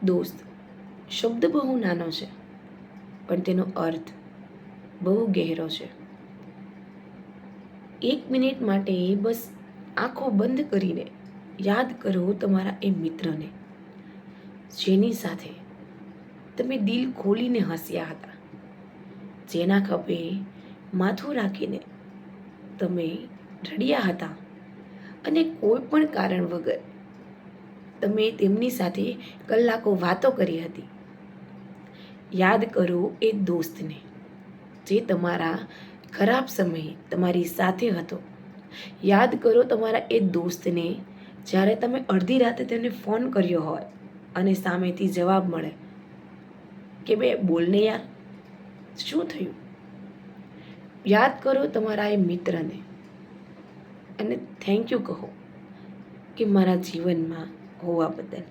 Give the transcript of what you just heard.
દોસ્ત શબ્દ બહુ નાનો છે, પણ તેનો અર્થ બહુ ગહેરો છે. 1 મિનિટ માટે બસ આંખો બંધ કરીને યાદ કરો તમારા એ મિત્રને, જેની સાથે તમે દિલ ખોલીને હસ્યા હતા, જેના ખભે માથું રાખીને તમે રડ્યા હતા, અને કોઈ પણ કારણ વગર તમે તેમની સાથે કલાકો વાતો કરી હતી. યાદ કરો એ દોસ્તને જે તમારા ખરાબ સમયે તમારી સાથે હતો. યાદ કરો તમારા એ દોસ્તને જ્યારે તમે અડધી રાતે તેને ફોન કર્યો હોય અને સામેથી જવાબ મળે કે બે બોલને યાર, શું થયું. યાદ કરો તમારા એ મિત્રને અને થેન્ક યુ કહો કે મારા જીવનમાં હોવા બદલ.